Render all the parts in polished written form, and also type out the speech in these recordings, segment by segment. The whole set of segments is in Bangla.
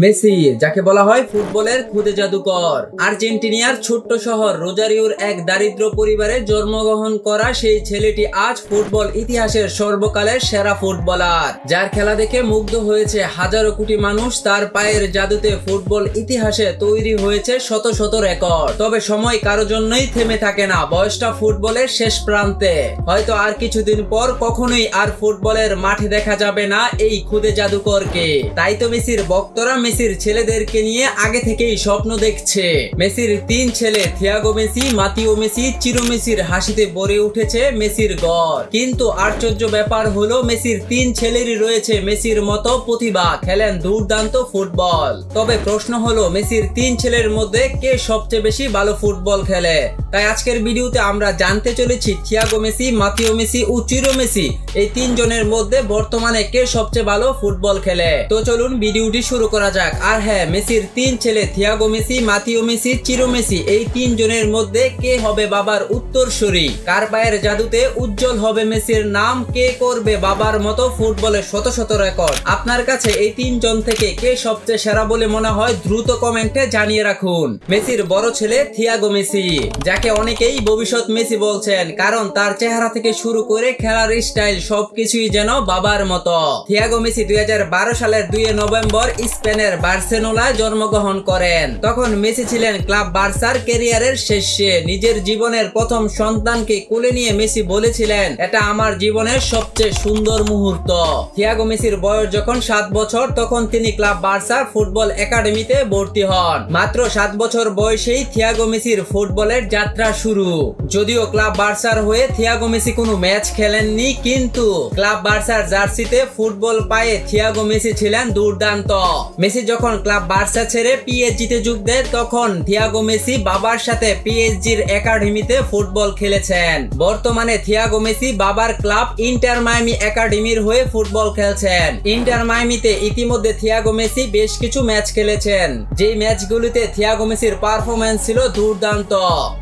মেসি, যাকে বলা হয় ফুটবলের খুদে জাদুকর, আর্জেন্টিনার ছোট্ট শহর রোজারিওর এক দারিদ্র পরিবারে জন্মগ্রহণ করা সেই ছেলেটি আজ ফুটবল ইতিহাসের সর্বকালের সেরা ফুটবলার, যার খেলা দেখে মুগ্ধ হয়েছে হাজারো কোটি মানুষ। তার পায়ের জাদুতে ফুটবল ইতিহাসে তৈরি হয়েছে শত শত রেকর্ড। তবে সময় কারো জন্যই থেমে থাকে না। বয়সটা ফুটবলের শেষ প্রান্তে, হয়তো আর কিছুদিন পর কখনোই আর ফুটবলের মাঠে দেখা যাবে না এই খুদে জাদুকরকে। তাই তো মেসির ভক্তরা মেসির ছেলেদেরকে নিয়ে আগে থেকেই স্বপ্ন দেখছে। মেসির তিন ছেলে থিয়াগো মেসি, মাতিও মেসি, চিরো মেসির হাসিতে ভরে উঠেছে মেসির ঘর। কিন্তু আশ্চর্য ব্যাপার হলো মেসির তিন ছেলেরই রয়েছে মেসির মতো প্রতিভা, খেলেন দুর্দান্ত ফুটবল। তবে প্রশ্ন হলো মেসির তিন ছেলের মধ্যে কে সবচেয়ে বেশি ভালো ফুটবল খেলে। তাই আজকের ভিডিওতে আমরা জানতে চলেছি থিয়াগো মেসি, মাতিও মেসি ও চিরো মেসি এই তিনজনের মধ্যে বর্তমানে কে সবচেয়ে ভালো ফুটবল খেলে। তো চলুন ভিডিওটি শুরু করা যাক। আর হ্যাঁ, মেসির তিন ছেলে থিয়াগো মেসি, মাতিও মেসি, চিরো মেসি এই তিনজনের মধ্যে কে হবে বাবার উত্তরসূরি, কার পায়ের জাদুতে উজ্জ্বল হবে মেসির নাম, কে করবে বাবার মতো ফুটবলের শত শত রেকর্ড। আপনার কাছে এই তিনজন থেকে কে সবচেয়ে সেরা বলে মনে হয় দ্রুত কমেন্টে জানিয়ে রাখুন। মেসির বড় ছেলে থিয়াগো মেসি, যাকে অনেকেই ভবিষ্যৎ মেসি বলছেন, কারণ তার চেহারা থেকে শুরু করে খেলার স্টাইল সবকিছুই যেন বাবার মতো। থিয়াগো মেসি 2012 সালের 2 নভেম্বর স্পেনের বার্সেলোনায় জন্মগ্রহণ করেন। তখন মেসি ছিলেন ক্লাব বার্সার ক্যারিয়ারের শেষে। নিজের জীবনের প্রথম সন্তানকে কোলে নিয়ে মেসি বলেছিলেন, এটা আমার জীবনের সবচেয়ে সুন্দর মুহূর্ত। থিয়াগো মেসির বয়স যখন 7 বছর, তখন তিনি ক্লাব বার্সার ফুটবল একাডেমিতে ভর্তি হন। মাত্র 7 বছর বয়সেই থিয়াগো মেসির ফুটবলের যাত্রা শুরু। যদিও ক্লাব বার্সার হয়ে থিয়াগো মেসি কোনো ম্যাচ খেলেননি, কিন্তু ক্লাব বার্সার জার্সিতে ফুটবল পায়ে থিয়াগো মেসি ছিলেন দুর্দান্ত। মেসি যখন ক্লাব বার্সা ছেড়ে পিএসজিতে যোগ দেয়, তখন থিয়াগো মেসি বাবার সাথে পিএসজির একাডেমিতে ফুটবল খেলেছেন। বর্তমানে থিয়াগো মেসি বাবার ক্লাব ইন্টার মায়ামি একাডেমির হয়ে ফুটবল খেলছেন। ইন্টার মায়ামিতে ইতিমধ্যে থিয়াগো মেসি বেশ কিছু ম্যাচ খেলেছেন, যেই ম্যাচগুলিতে থিয়াগো মেসির পারফরম্যান্স ছিল দুর্দান্ত।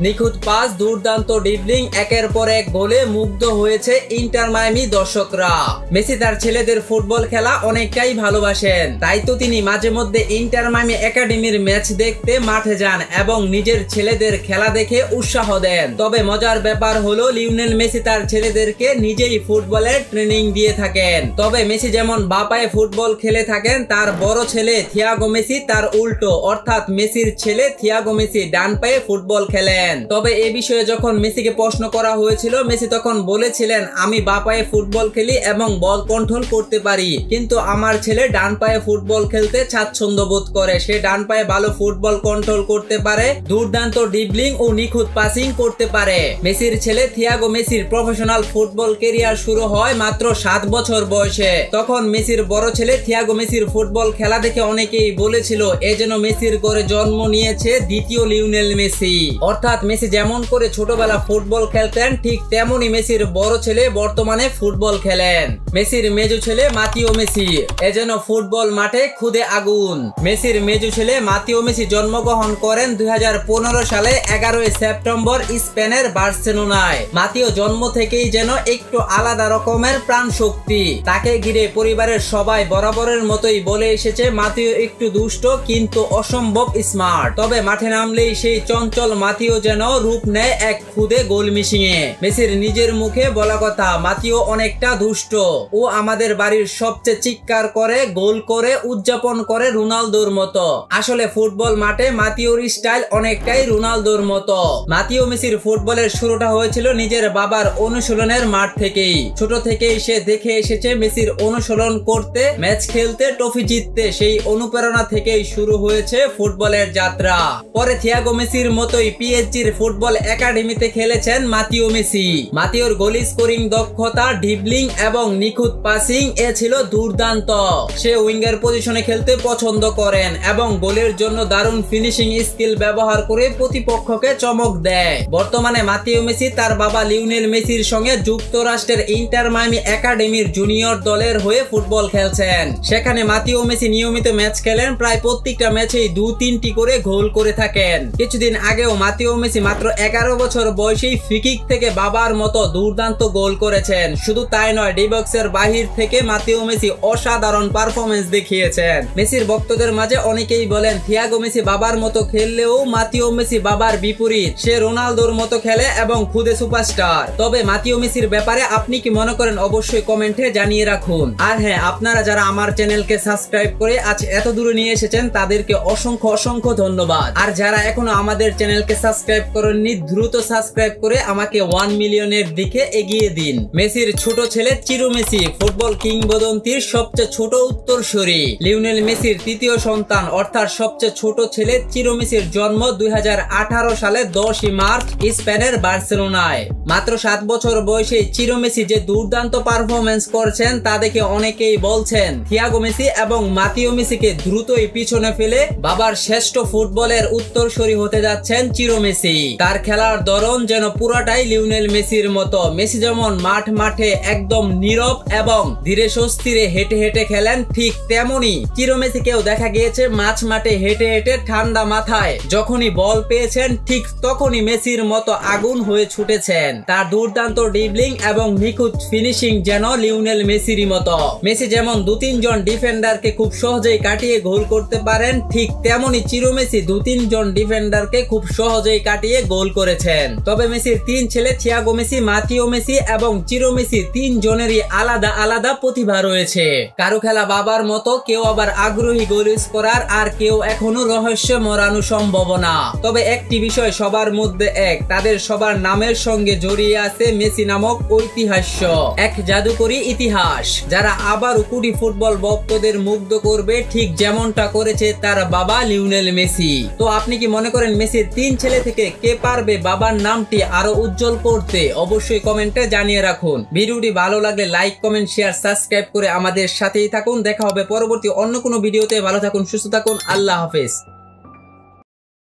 নিখুঁত পাস, দুর্দান্ত ড্রিবলিং, একের পর এক গোলে মুগ্ধ হয়েছে ইন্টার মায়ামি দর্শকরা। মেসি তার ছেলেদের ফুটবল খেলা অনেকটাই ভালোবাসেন, তাই তো তিনি মাঝে মধ্যে ইন্টার মায়ামি একাডেমির ম্যাচ দেখতে মাঠে যান এবং নিজের ছেলেদের খেলা দেখে উৎসাহ দেন। তবে মজার ব্যাপার হলো লিওনেল মেসি তার ছেলেদেরকে নিজেই ফুটবলের ট্রেনিং দিয়ে থাকেন। তবে মেসি যেমন বাঁ পায়ে ফুটবল খেলে থাকেন, তার বড় ছেলে থিয়াগো মেসি তার উল্টো, অর্থাৎ মেসির ছেলে থিয়াগো মেসি ডান পায়ে ফুটবল খেলেন। তবে এ বিষয়ে যখন মেসিকে প্রশ্ন করা হয়েছিল, মেসি তখন বলেছিলেন, আমি বাঁ পায়ে ফুটবল খেলি এবং বল কন্ট্রোল করতে পারি, কিন্তু আমার ছেলে ডান পায়ে ফুটবল খেলতে স্বাচ্ছন্দ্য বোধ করে। সে ডান পায়ে ভালো ফুটবল কন্ট্রোল করতে পারে, দুর্দান্ত ড্রিবলিং ও নিখুঁত পাসিং করতে পারে। মেসির ছেলে থিয়াগো মেসির প্রফেশনাল ফুটবল ক্যারিয়ার শুরু হয় মাত্র 7 বছর বয়সে। তখন মেসির বড় ছেলে থিয়াগো মেসির ফুটবল খেলা দেখে অনেকেই বলেছিল, এ যেন মেসির ঘরে জন্ম নিয়েছে দ্বিতীয় লিওনেল মেসি। অর্থাৎ মেসি যেমন করে ছোটবেলা ফুটবল খেলতেন, ঠিক তেমনই মেসির বড় ছেলে বর্তমানে ফুটবল খেলেন। মেসির মেজো ছেলে মাতিও মেসি, এ যেন ফুটবল মাঠে খুদে আগুন। মেসির মেজো ছেলে মাতিও মেসি জন্মগ্রহণ করেন 2015 সালে 11 সেপ্টেম্বর স্পেনের বার্সেলোনায়। মাতিও জন্ম থেকেই যেন একটু আলাদা রকমের প্রাণ শক্তি। তাকে ঘিরে পরিবারের সবাই বরাবরের মতোই বলে এসেছে, মাতিও একটু দুষ্ট কিন্তু অসম্ভব স্মার্ট। তবে মাঠে নামলেই সেই চঞ্চল মাতিও যেন রূপ নেয় এক খুদে গোল মিশিয়ে। মেসির নিজের মুখে বলা কথা, মাতিও অনেকটা দুষ্ট, ও আমাদের বাড়ির সবচেয়ে চিৎকার করে, গোল করে, উদযাপন করে রোনালদোর মতো। আসলে ফুটবল মাঠে মাতিওর স্টাইল অনেকটাই রোনালদোর মতো। মাতিও মেসির ফুটবলের শুরুটা হয়েছিল নিজের বাবার অনুশীলনের মাঠ থেকেই। ছোট থেকেই সে দেখে এসেছে মেসির অনুসরণ করতে, ম্যাচ খেলতে, ট্রফি জিততে। সেই অনুপ্রেরণা থেকেই শুরু হয়েছে ফুটবলের যাত্রা। পরে থিয়াগো মেসির মতোই পিএসজির ফুটবল একাডেমিতে খেলেছেন মাতিও মেসি। মাতিওর গোল স্কোরিং দক্ষতা, ড্রিবলিং এবং নিখুঁত পাসিং এ ছিল দুর্দান্ত। সে উইঙ্গার পজিশনে খেলতে পছন্দ করেন এবং গোলের জন্য দারুণ ফিনিশিং স্কিল ব্যবহার করে প্রতিপক্ষকে চমক দেয়। বর্তমানে মাতিও মেসি তার বাবা লিওনেল মেসির সঙ্গে যুক্তরাষ্ট্রের ইন্টার মায়ামি একাডেমির জুনিয়র দলের হয়ে ফুটবল খেলছেন। সেখানে মাতিও মেসি নিয়মিত ম্যাচ খেলেন, প্রায় প্রত্যেকটা ম্যাচেই 2-3টি করে গোল করে থাকেন। কিছুদিন আগেও মাতিও মেসি মাত্র 11 বছর বয়সেই ফ্রি-কিক থেকে বাবার মতো দুর্দান্ত গোল করেছেন। শুধু তাই নয়, ডি বক্সের বাহির থেকে মাতিও মেসি অসাধারণ পারফরমেন্স দেখিয়েছেন। মেসির ভক্তদের মাঝে অনেকেই বলেন থিয়াগো মেসি বাবার মতো খেললেও মাতিও মেসি বাবার বিপরীত, সে রোনালদোর মতো খেলে এবং খুদে সুপারস্টার। তবে মাতিও মেসির ব্যাপারে আপনি কি মনে করেন অবশ্যই কমেন্টে জানিয়ে রাখুন। আর হ্যাঁ, আপনারা যারা আমার চ্যানেলকে সাবস্ক্রাইব করে আজ এত দূরে নিয়ে এসেছেন তাদেরকে অসংখ্য ধন্যবাদ। আর যারা এখনো আমাদের চ্যানেলকে সাবস্ক্রাইব করেননি দ্রুত সাবস্ক্রাইব করে আমাকে 1 মিলিয়নের দিকে এগিয়ে দিন। মেসির ছোট ছেলে চিরো মেসি ফুটবল কিংবদন্তির সবচেয়ে ছোট উত্তরসূরি। লিওনেল মেসির তৃতীয় সন্তান অর্থাৎ সবচেয়ে ছোট ছেলে চিরো মেসির জন্ম 2018 সালে 10 মার্চ স্পেনের বার্সেলোনায়। মাত্র 7 বছর বয়সে চিরো মেসি যে দুর্দান্ত পারফরমেন্স করছেন তা দেখে অনেকেই বলছেন থিয়াগো মেসি এবং মাতিও মেসিকে দ্রুতই পিছনে ফেলে বাবার শ্রেষ্ঠ ফুটবলের উত্তরসূরি হতে যাচ্ছেন চিরো মেসি। তার খেলার ধরন যেন পুরাটাই লিওনেল মেসির মতো। মেসি যেমন মাঠে একদম নীরব এবং ধীরে সুস্থিরে হেঁটে খেলেন, ঠিক তেমনি চিরো মেসিকেও দেখা গিয়েছে মাঠে হেঁটে ঠান্ডা মাথায় যখনই বল পেয়েছেন ঠিক তখনই মেসির মতো আগুন হয়ে ছুটেছেন। তার দুর্দান্ত ড্রিবলিং এবং নিখুঁত ফিনিশিং যেন লিওনেল মেসিরই মতো। মেসি যেমন 2-3 জন ডিফেন্ডারকে খুব সহজেই কাটিয়ে গোল করতে পারেন, ঠিক তেমনি চিরো মেসি 2-3 জন ডিফেন্ডারকে খুব সহজেই কাটিয়ে গোল করেছেন। তবে মেসির 3 ছেলে থিয়াগো মেসি, মাতিও মেসি এবং চিরো মেসি 3 জনেরই আলাদা প্রতিভা রয়েছে। কারো খেলা বাবার মতো, কেউ আবার আগ্রহী গোল করার, আর কেউ এখনো রহস্য মরানো সম্ভাবনা। তবে একটি বিষয় সবার মধ্যে এক, তাদের সবার নামের সঙ্গে জড়িয়ে আছে মেসি নামক ঐতিহাস্য এক জাদুকরী ইতিহাস, যারা আবার কোটি ফুটবল ভক্তদের মুগ্ধ করবে ঠিক যেমনটা করেছে তার বাবা লিওনেল মেসি। তো আপনি কি মনে করেন মেসির 3 ছেলে থেকে কে পারবে বাবার নামটি আরো উজ্জ্বল করতে? অবশ্যই কমেন্টে জানিয়ে রাখুন। ভিডিওটি ভালো লাগলে লাইক, কমেন্ট, শেয়ার, সাবস্ক্রাইব করে আমাদের সাথেই থাকুন। দেখা হবে পরবর্তী অন্য কোনো ভিডিওতে। ভালো থাকুন, সুস্থ থাকুন, আল্লাহ হাফেজ।